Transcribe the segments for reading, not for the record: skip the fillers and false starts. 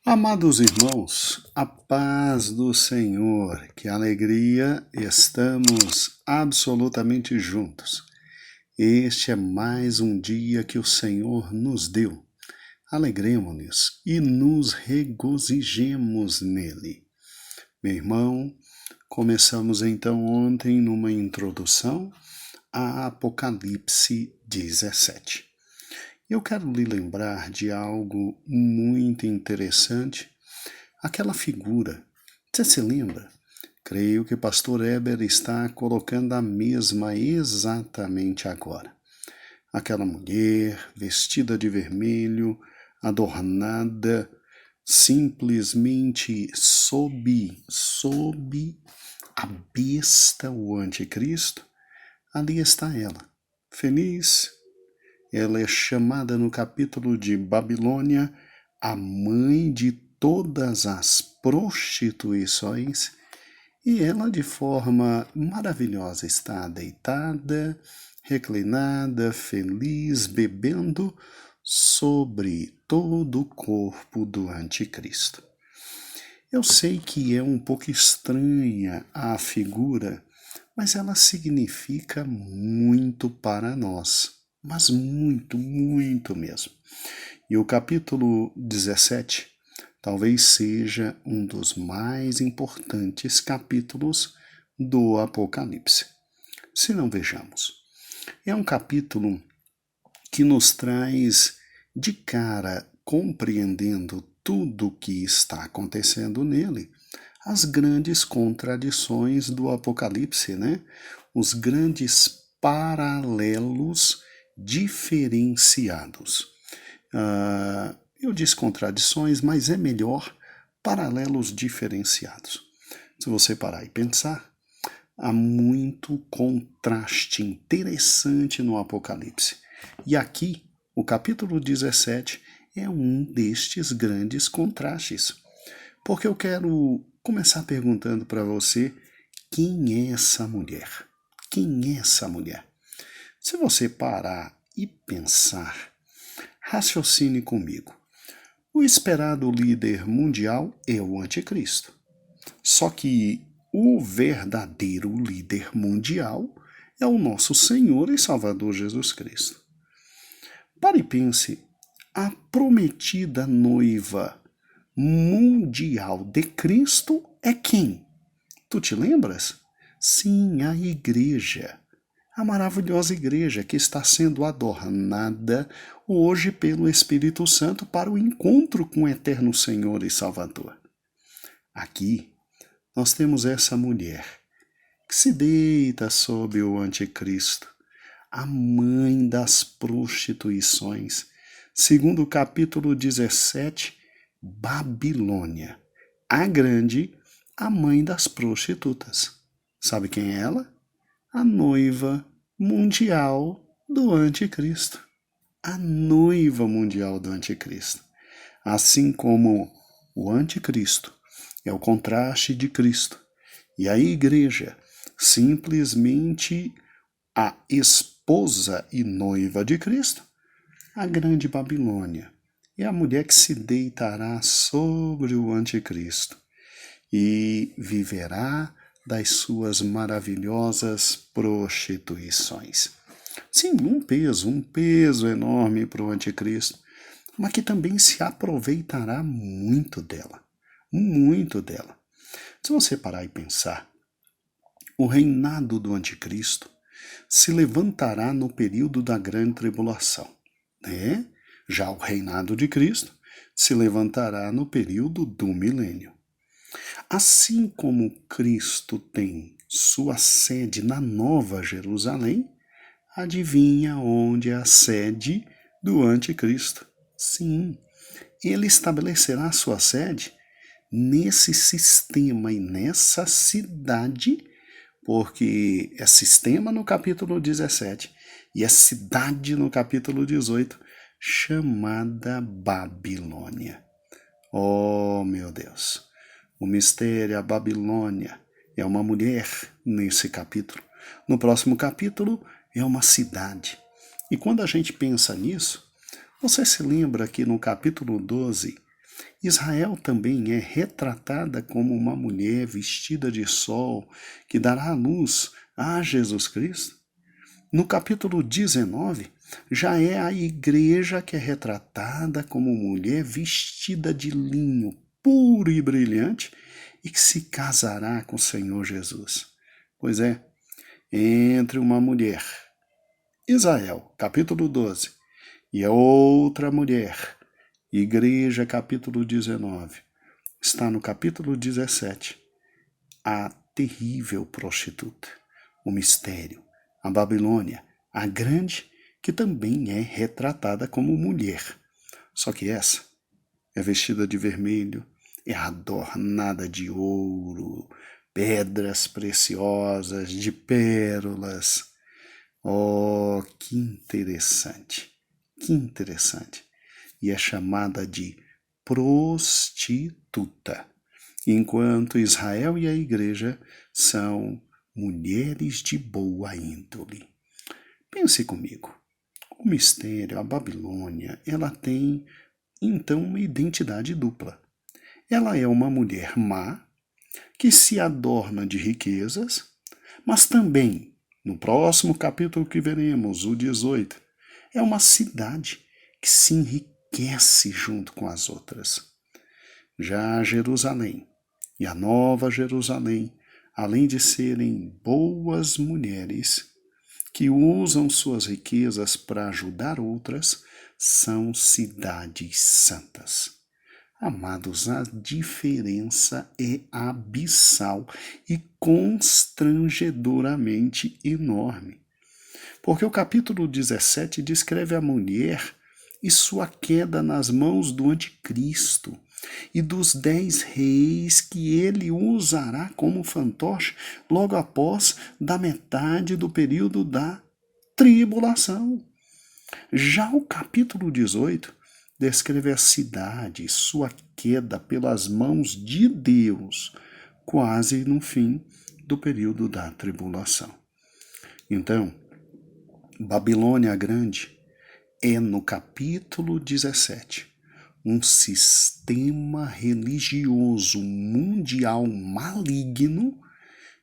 Amados irmãos, a paz do Senhor, que alegria, estamos absolutamente juntos. Este é mais um dia que o Senhor nos deu. Alegremos-nos e nos regozijemos nele. Meu irmão, começamos então ontem numa introdução a Apocalipse 17. Eu quero lhe lembrar de algo muito interessante, aquela figura. Você se lembra? Creio que pastor Eber está colocando a mesma exatamente agora. Aquela mulher vestida de vermelho, adornada, simplesmente sob a besta, o anticristo, ali está ela, feliz. Ela é chamada no capítulo de Babilônia a mãe de todas as prostituições, e ela de forma maravilhosa está deitada, reclinada, feliz, bebendo sobre todo o corpo do anticristo. Eu sei que é um pouco estranha a figura, mas ela significa muito para nós. Mas muito, muito mesmo. E o capítulo 17 talvez seja um dos mais importantes capítulos do Apocalipse. Se não vejamos, é um capítulo que nos traz de cara, compreendendo tudo o que está acontecendo nele, as grandes contradições do Apocalipse, né? Os grandes paralelos diferenciados. Eu disse contradições, mas é melhor paralelos diferenciados. Se você parar e pensar, há muito contraste interessante no Apocalipse. E aqui, o capítulo 17 é um destes grandes contrastes. Porque eu quero começar perguntando para você, quem é essa mulher? Quem é essa mulher? Se você parar e pensar, raciocine comigo. O esperado líder mundial é o anticristo. Só que o verdadeiro líder mundial é o nosso Senhor e Salvador Jesus Cristo. Pare e pense, a prometida noiva mundial de Cristo é quem? Tu te lembras? Sim, a igreja. A maravilhosa igreja que está sendo adornada hoje pelo Espírito Santo para o encontro com o eterno Senhor e Salvador. Aqui nós temos essa mulher que se deita sob o anticristo, a mãe das prostituições, segundo o capítulo 17, Babilônia, a grande, a mãe das prostitutas. Sabe quem é ela? A noiva mundial do anticristo. A noiva mundial do anticristo. Assim como o anticristo é o contraste de Cristo e a igreja simplesmente a esposa e noiva de Cristo, a grande Babilônia é a mulher que se deitará sobre o anticristo e viverá das suas maravilhosas prostituições. Sim, um peso enorme para o anticristo, mas que também se aproveitará muito dela, muito dela. Se você parar e pensar, o reinado do anticristo se levantará no período da grande tribulação, né? Já o reinado de Cristo se levantará no período do milênio. Assim como Cristo tem sua sede na Nova Jerusalém, adivinha onde é a sede do anticristo? Sim, ele estabelecerá sua sede nesse sistema e nessa cidade, porque é sistema no capítulo 17 e é cidade no capítulo 18, chamada Babilônia. Oh, meu Deus! O mistério, a Babilônia, é uma mulher nesse capítulo. No próximo capítulo, é uma cidade. E quando a gente pensa nisso, você se lembra que no capítulo 12, Israel também é retratada como uma mulher vestida de sol que dará à luz a Jesus Cristo. No capítulo 19, já é a igreja que é retratada como mulher vestida de linho puro e brilhante e que se casará com o Senhor Jesus. Pois é, entre uma mulher, Israel, capítulo 12, e a outra mulher, Igreja, capítulo 19, está no capítulo 17, a terrível prostituta, o mistério, a Babilônia, a grande, que também é retratada como mulher. Só que essa é vestida de vermelho, é adornada de ouro, pedras preciosas, de pérolas. Oh, que interessante, que interessante. E é chamada de prostituta, enquanto Israel e a igreja são mulheres de boa índole. Pense comigo, o mistério, a Babilônia, ela tem então uma identidade dupla. Ela é uma mulher má, que se adorna de riquezas, mas também, no próximo capítulo que veremos, o 18, é uma cidade que se enriquece junto com as outras. Já Jerusalém e a Nova Jerusalém, além de serem boas mulheres que usam suas riquezas para ajudar outras, são cidades santas. Amados, a diferença é abissal e constrangedoramente enorme. Porque o capítulo 17 descreve a mulher e sua queda nas mãos do anticristo e dos 10 reis que ele usará como fantoche logo após da metade do período da tribulação. Já o capítulo 18 descreve a cidade e sua queda pelas mãos de Deus, quase no fim do período da tribulação. Então, Babilônia Grande é, no capítulo 17, um sistema religioso mundial maligno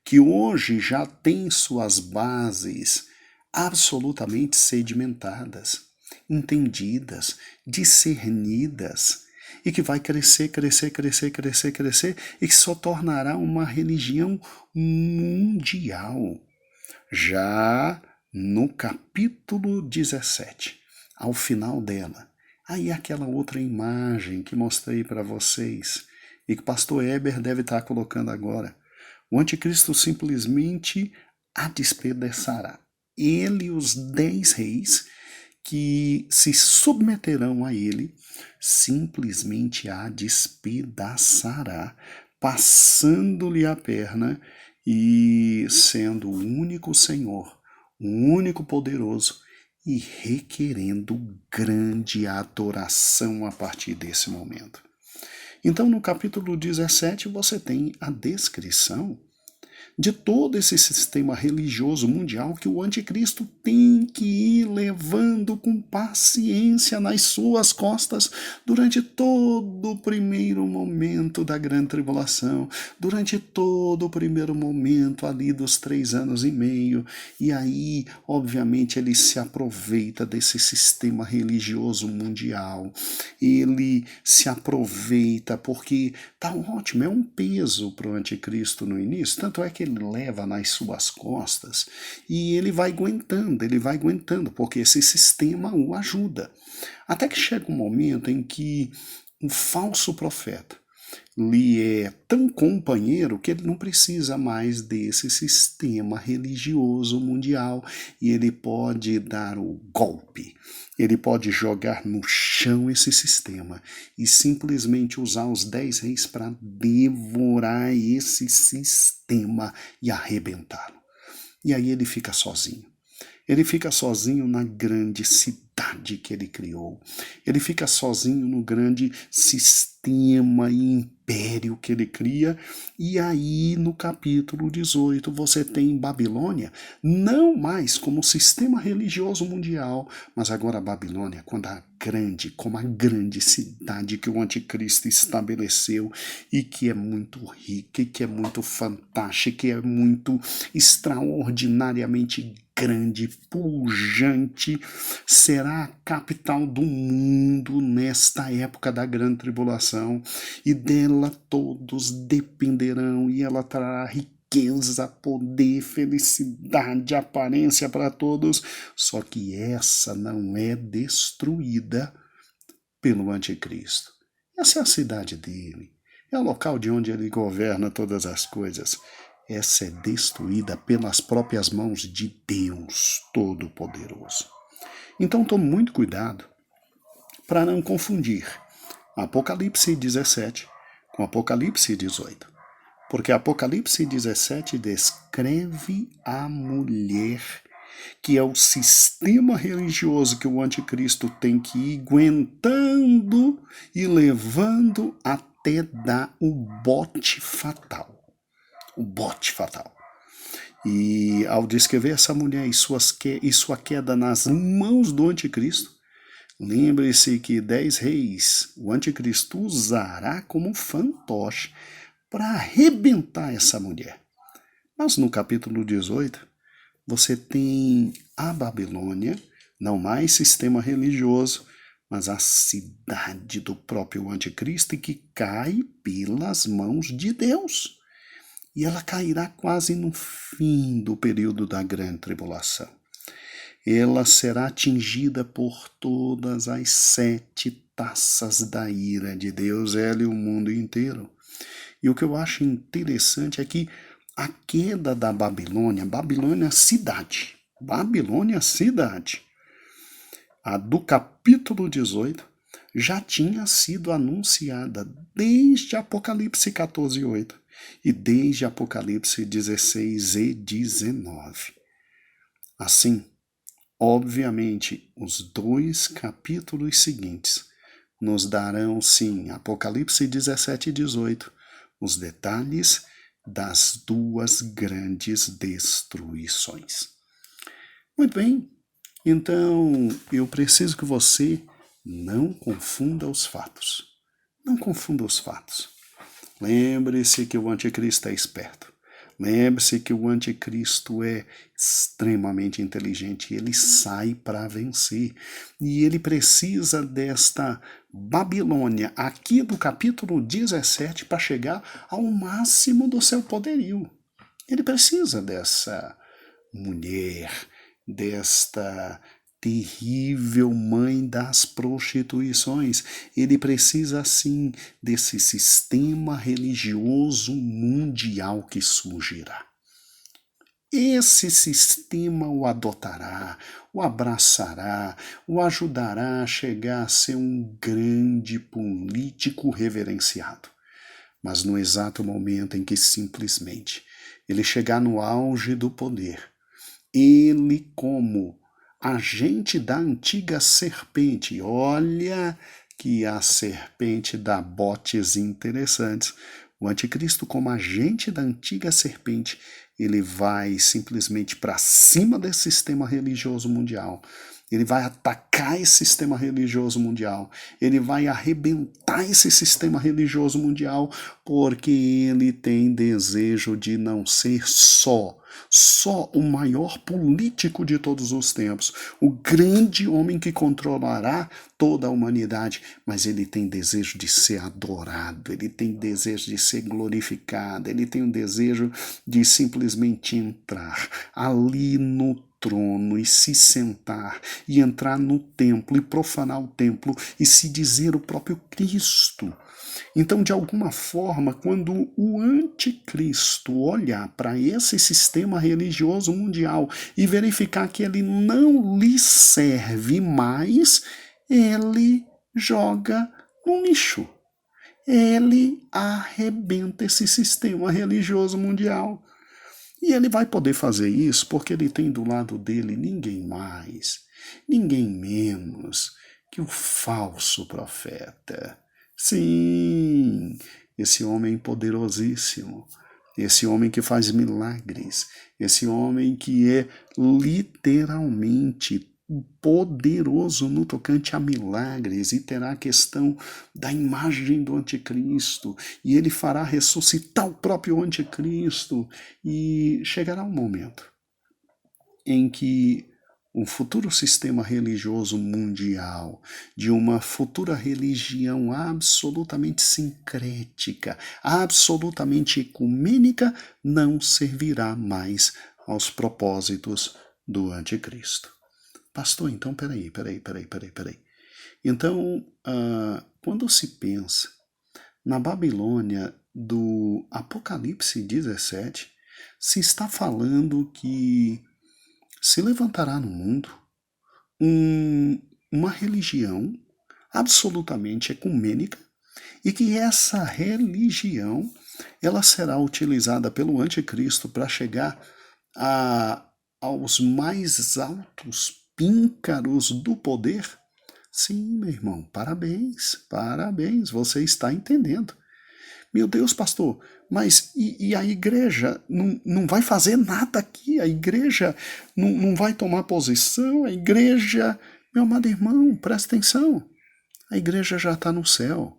que hoje já tem suas bases absolutamente sedimentadas, entendidas, discernidas, e que vai crescer, crescer, crescer, crescer, crescer, e que só tornará uma religião mundial. Já no capítulo 17, ao final dela, aí aquela outra imagem que mostrei para vocês e que o pastor Eber deve estar colocando agora. O anticristo simplesmente a despedaçará. Ele e os 10 reis que se submeterão a ele, simplesmente a despedaçará, passando-lhe a perna e sendo o único Senhor, o único poderoso e requerendo grande adoração a partir desse momento. Então, no capítulo 17, você tem a descrição de todo esse sistema religioso mundial que o anticristo tem que ir levando com paciência nas suas costas durante todo o primeiro momento da grande tribulação, durante todo o primeiro momento ali dos 3 anos e meio, e aí, obviamente, ele se aproveita desse sistema religioso mundial, ele se aproveita porque tá ótimo, é um peso para o anticristo no início, tanto é que ele leva nas suas costas e ele vai aguentando, porque esse sistema o ajuda. Até que chega um momento em que um falso profeta lhe é tão companheiro que ele não precisa mais desse sistema religioso mundial e ele pode dar o golpe. Ele pode jogar no chão esse sistema e simplesmente usar os 10 reis para devorar esse sistema e arrebentá-lo. E aí ele fica sozinho. Ele fica sozinho na grande cidade que ele criou. Ele fica sozinho no grande sistema e império que ele cria. E aí, no capítulo 18, você tem Babilônia, não mais como sistema religioso mundial, mas agora a Babilônia, quando a grande, como a grande cidade que o anticristo estabeleceu e que é muito rica, e que é muito fantástica, que é muito extraordinariamente grande, pujante, será a capital do mundo nesta época da grande tribulação, e dela todos dependerão, e ela trará riqueza, poder, felicidade, aparência para todos, só que essa não é destruída pelo anticristo. Essa é a cidade dele, é o local de onde ele governa todas as coisas. Essa é destruída pelas próprias mãos de Deus Todo-Poderoso. Então tome muito cuidado para não confundir Apocalipse 17 com Apocalipse 18. Porque Apocalipse 17 descreve a mulher, que é o sistema religioso que o anticristo tem que ir aguentando e levando até dar o bote fatal. O bote fatal. E ao descrever essa mulher e sua queda nas mãos do anticristo, lembre-se que 10 reis o anticristo usará como fantoche para arrebentar essa mulher. Mas no capítulo 18, você tem a Babilônia, não mais sistema religioso, mas a cidade do próprio anticristo, que cai pelas mãos de Deus. E ela cairá quase no fim do período da grande tribulação. Ela será atingida por todas as 7 taças da ira de Deus, ela e o mundo inteiro. E o que eu acho interessante é que a queda da Babilônia, cidade, a do capítulo 18, já tinha sido anunciada desde Apocalipse 14:8 e desde Apocalipse 16 e 19. Assim, obviamente, os 2 capítulos seguintes nos darão, sim, Apocalipse 17 e 18, os detalhes das 2 grandes destruições. Muito bem, então eu preciso que você não confunda os fatos. Não confunda os fatos. Lembre-se que o anticristo é esperto. Lembre-se que o anticristo é extremamente inteligente. Ele sai para vencer. E ele precisa desta Babilônia, aqui do capítulo 17, para chegar ao máximo do seu poderio. Ele precisa dessa mulher, desta terrível mãe das prostituições. Ele precisa, sim, desse sistema religioso mundial que surgirá. Esse sistema o adotará, o abraçará, o ajudará a chegar a ser um grande político reverenciado. Mas no exato momento em que simplesmente ele chegar no auge do poder, ele, como agente da antiga serpente, olha que a serpente dá botes interessantes. O anticristo, como agente da antiga serpente, ele vai simplesmente para cima desse sistema religioso mundial. Ele vai atacar esse sistema religioso mundial. Ele vai arrebentar esse sistema religioso mundial, porque ele tem desejo de não ser só o maior político de todos os tempos, o grande homem que controlará toda a humanidade, mas ele tem desejo de ser adorado, ele tem desejo de ser glorificado, ele tem o desejo de simplesmente entrar ali no trono e se sentar e entrar no templo e profanar o templo e se dizer o próprio Cristo. Então, de alguma forma, quando o anticristo olhar para esse sistema religioso mundial e verificar que ele não lhe serve mais, ele joga no lixo. Ele arrebenta esse sistema religioso mundial. E ele vai poder fazer isso porque ele tem do lado dele ninguém mais, ninguém menos que o falso profeta. Sim, esse homem poderosíssimo, esse homem que faz milagres, esse homem que é literalmente poderoso no tocante a milagres, e terá a questão da imagem do anticristo, e ele fará ressuscitar o próprio anticristo, e chegará um momento em que um futuro sistema religioso mundial, de uma futura religião absolutamente sincrética, absolutamente ecumênica, não servirá mais aos propósitos do anticristo. Pastor, então peraí. Então, quando se pensa na Babilônia do Apocalipse 17, se está falando que se levantará no mundo uma religião absolutamente ecumênica, e que essa religião ela será utilizada pelo anticristo para chegar aos mais altos píncaros do poder. Sim, meu irmão, parabéns, você está entendendo. Meu Deus, pastor, mas e a igreja não vai fazer nada aqui? A igreja não vai tomar posição? A igreja... Meu amado irmão, presta atenção. A igreja já está no céu.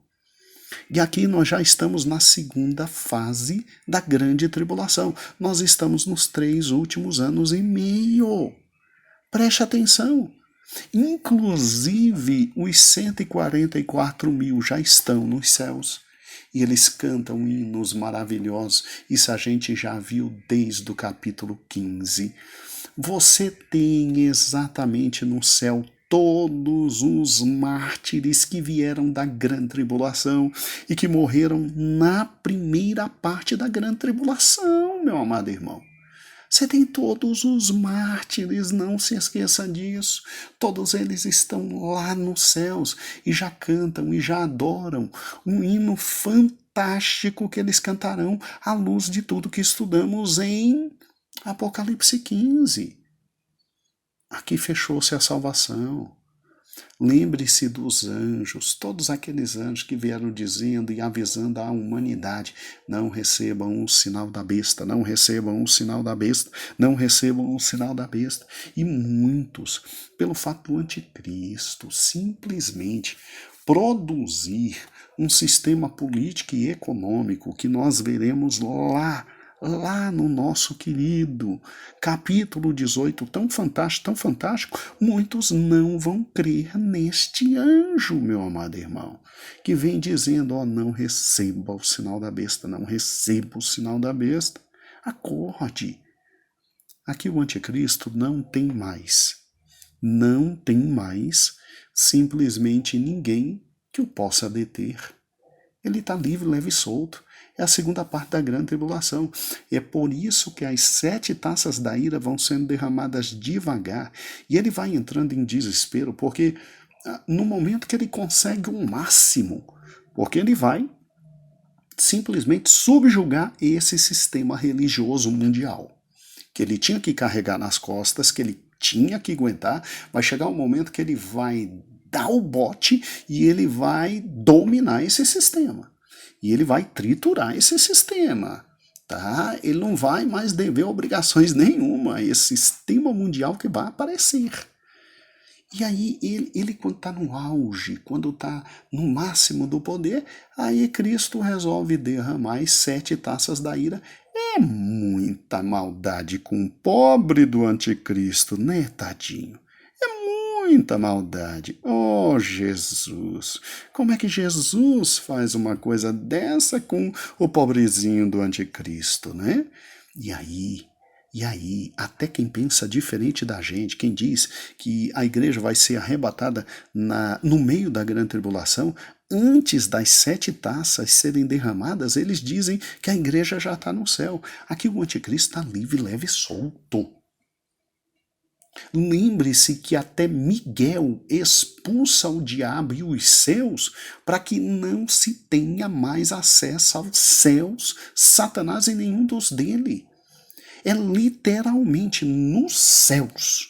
E aqui nós já estamos na segunda fase da grande tribulação. Nós estamos nos 3 últimos anos e meio. Preste atenção. Inclusive, os 144 mil já estão nos céus. E eles cantam hinos maravilhosos. Isso a gente já viu desde o capítulo 15. Você tem exatamente no céu todos os mártires que vieram da grande tribulação e que morreram na primeira parte da grande tribulação, meu amado irmão. Você tem todos os mártires, não se esqueça disso. Todos eles estão lá nos céus e já cantam e já adoram um hino fantástico que eles cantarão à luz de tudo que estudamos em Apocalipse 15. Aqui fechou-se a salvação. Lembre-se dos anjos, todos aqueles anjos que vieram dizendo e avisando à humanidade: não recebam o sinal da besta, não recebam o sinal da besta, não recebam o sinal da besta. E muitos, pelo fato do anticristo simplesmente produzir um sistema político e econômico que nós veremos lá no nosso querido capítulo 18, tão fantástico, muitos não vão crer neste anjo, meu amado irmão, que vem dizendo: não receba o sinal da besta, não receba o sinal da besta. Acorde. Aqui o anticristo não tem mais simplesmente ninguém que o possa deter. Ele está livre, leve e solto. É a segunda parte da grande tribulação. É por isso que as 7 taças da ira vão sendo derramadas devagar. E ele vai entrando em desespero, porque no momento que ele consegue um máximo, porque ele vai simplesmente subjugar esse sistema religioso mundial, que ele tinha que carregar nas costas, que ele tinha que aguentar. Vai chegar um momento que ele vai dar o bote e ele vai dominar esse sistema. E ele vai triturar esse sistema, tá? Ele não vai mais dever obrigações nenhuma a esse sistema mundial que vai aparecer. E aí ele quando está no auge, quando está no máximo do poder, aí Cristo resolve derramar as 7 taças da ira. É muita maldade com o pobre do anticristo, né, tadinho? Muita maldade. Oh, Jesus! Como é que Jesus faz uma coisa dessa com o pobrezinho do anticristo, né? E aí, até quem pensa diferente da gente, quem diz que a igreja vai ser arrebatada no meio da grande tribulação, antes das 7 taças serem derramadas, eles dizem que a igreja já está no céu. Aqui o anticristo está livre, leve e solto. Lembre-se que até Miguel expulsa o diabo e os seus para que não se tenha mais acesso aos céus, Satanás e nenhum dos dele. É literalmente nos céus.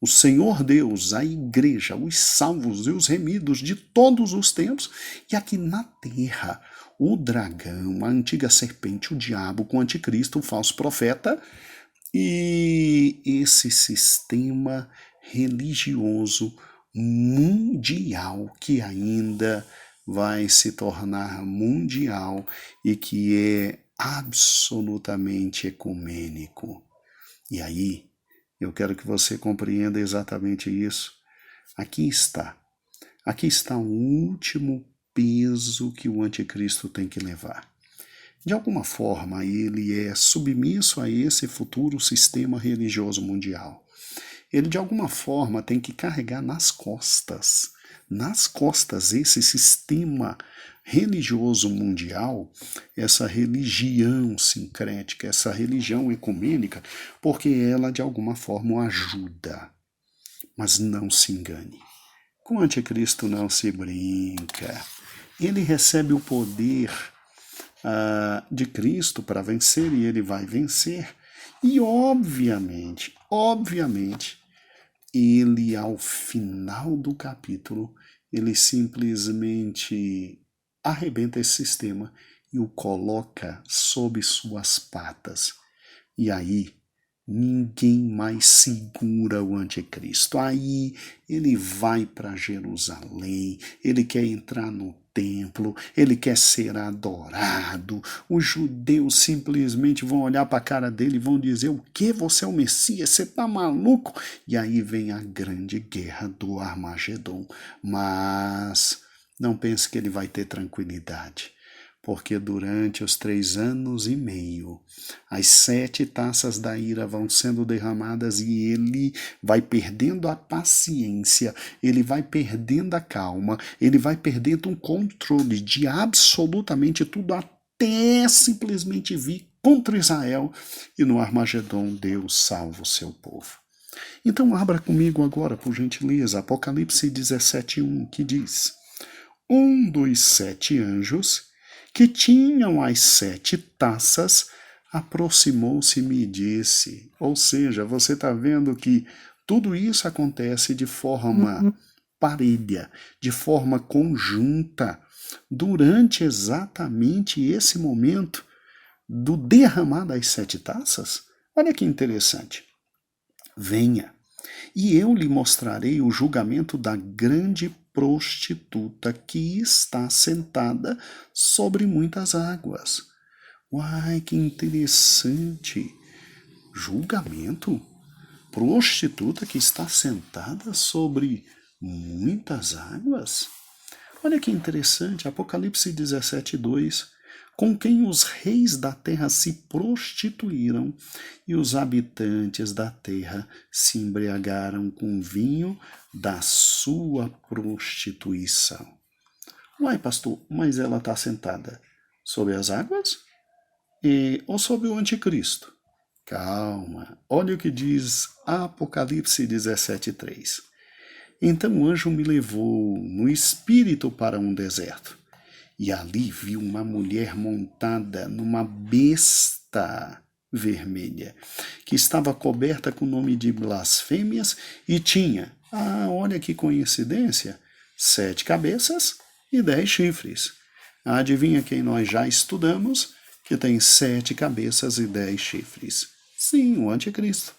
O Senhor Deus, a igreja, os salvos e os remidos de todos os tempos, e aqui na terra, o dragão, a antiga serpente, o diabo com o anticristo, o falso profeta, e esse sistema religioso mundial que ainda vai se tornar mundial e que é absolutamente ecumênico. E aí, eu quero que você compreenda exatamente isso. Aqui está. Aqui está o último peso que o anticristo tem que levar. De alguma forma, ele é submisso a esse futuro sistema religioso mundial. Ele, de alguma forma, tem que carregar nas costas esse sistema religioso mundial, essa religião sincrética, essa religião ecumênica, porque ela, de alguma forma, o ajuda. Mas não se engane. Com o anticristo não se brinca. Ele recebe o poder de Cristo para vencer e ele vai vencer. E obviamente, ele ao final do capítulo, ele simplesmente arrebenta esse sistema e o coloca sob suas patas. E aí, ninguém mais segura o anticristo. Aí ele vai para Jerusalém, ele quer entrar no templo, ele quer ser adorado. Os judeus simplesmente vão olhar para a cara dele e vão dizer: o que? Você é o Messias? Você está maluco? E aí vem a grande guerra do Armagedon. Mas não pense que ele vai ter tranquilidade, porque durante os 3 anos e meio, as 7 taças da ira vão sendo derramadas e ele vai perdendo a paciência, ele vai perdendo a calma, ele vai perdendo um controle de absolutamente tudo até simplesmente vir contra Israel e no Armagedon Deus salva o seu povo. Então abra comigo agora, por gentileza, Apocalipse 17:1, que diz: um dos 7 anjos que tinham as 7 taças, aproximou-se e me disse. Ou seja, você está vendo que tudo isso acontece de forma parelha, de forma conjunta, durante exatamente esse momento do derramar das 7 taças. Olha que interessante. Venha, e eu lhe mostrarei o julgamento da grande prostituta que está sentada sobre muitas águas. Uai, que interessante! Julgamento? Prostituta que está sentada sobre muitas águas? Olha que interessante, Apocalipse 17:2. Com quem os reis da terra se prostituíram e os habitantes da terra se embriagaram com o vinho da sua prostituição. Uai, pastor, mas ela está sentada sobre as águas? Ou sobre o anticristo? Calma, olha o que diz Apocalipse 17:3. Então o anjo me levou no espírito para um deserto. E ali vi uma mulher montada numa besta vermelha, que estava coberta com o nome de blasfêmias e tinha, olha que coincidência, 7 cabeças e 10 chifres. Adivinha quem nós já estudamos que tem 7 cabeças e 10 chifres? Sim, o anticristo.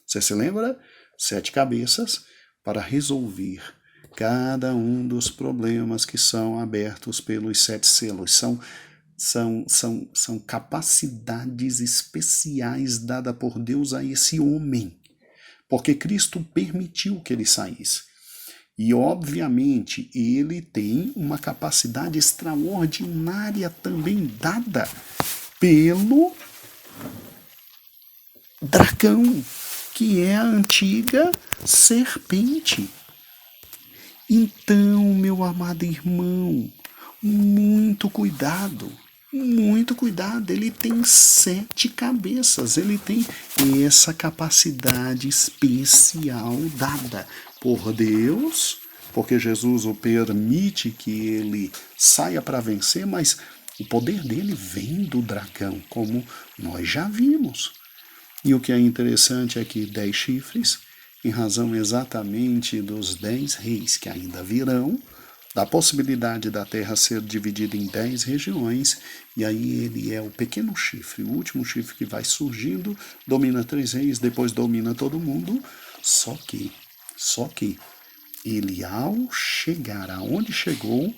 Você se lembra? 7 cabeças para resolver cada um dos problemas que são abertos pelos 7 selos. São capacidades especiais dadas por Deus a esse homem, porque Cristo permitiu que ele saísse. E, obviamente, ele tem uma capacidade extraordinária também dada pelo dragão, que é a antiga serpente. Então, meu amado irmão, muito cuidado, ele tem 7 cabeças, ele tem essa capacidade especial dada por Deus, porque Jesus o permite que ele saia para vencer, mas o poder dele vem do dragão, como nós já vimos. E o que é interessante é que 10 chifres, em razão exatamente dos 10 reis que ainda virão, da possibilidade da terra ser dividida em 10 regiões, e aí ele é o pequeno chifre, o último chifre que vai surgindo, domina 3 reis, depois domina todo mundo, só que Só que ele, ao chegar aonde chegou,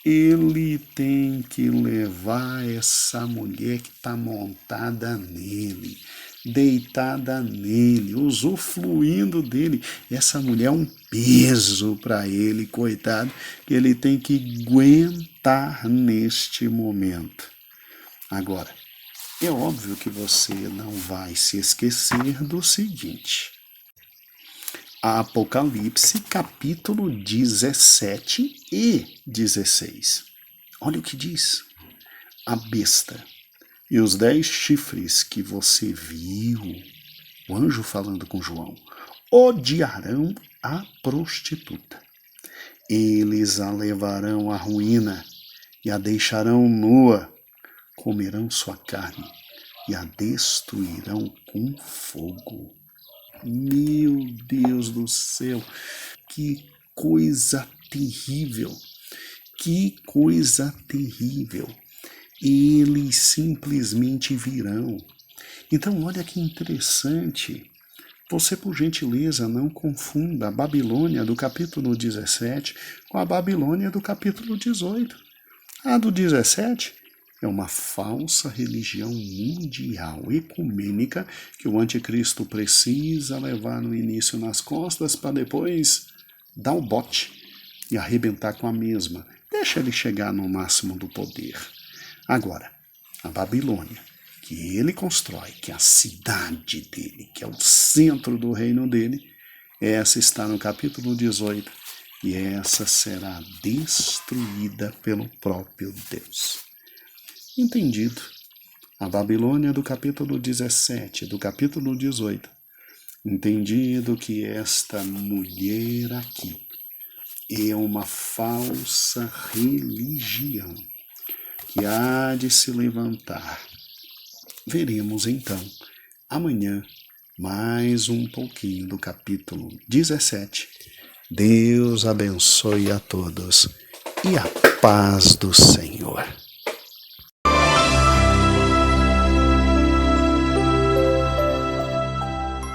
ele tem que levar essa mulher que está montada nele, deitada nele, usufruindo dele. Essa mulher é um peso para ele, coitado, que ele tem que aguentar neste momento. Agora, é óbvio que você não vai se esquecer do seguinte. Apocalipse, capítulo 17 e 16. Olha o que diz. A besta e os 10 chifres que você viu, o anjo falando com João, odiarão a prostituta. Eles a levarão à ruína e a deixarão nua, comerão sua carne e a destruirão com fogo. Meu Deus do céu, que coisa terrível, que coisa terrível. Eles simplesmente virão. Então, olha que interessante. Você, por gentileza, não confunda a Babilônia do capítulo 17 com a Babilônia do capítulo 18. A do 17 é uma falsa religião mundial, ecumênica, que o anticristo precisa levar no início nas costas para depois dar o bote e arrebentar com a mesma. Deixa ele chegar no máximo do poder. Agora, a Babilônia, que ele constrói, que é a cidade dele, que é o centro do reino dele, essa está no capítulo 18 e essa será destruída pelo próprio Deus. Entendido. A Babilônia do capítulo 17, do capítulo 18. Entendido que esta mulher aqui é uma falsa religião que há de se levantar. Veremos então amanhã mais um pouquinho do capítulo 17. Deus abençoe a todos e a paz do Senhor.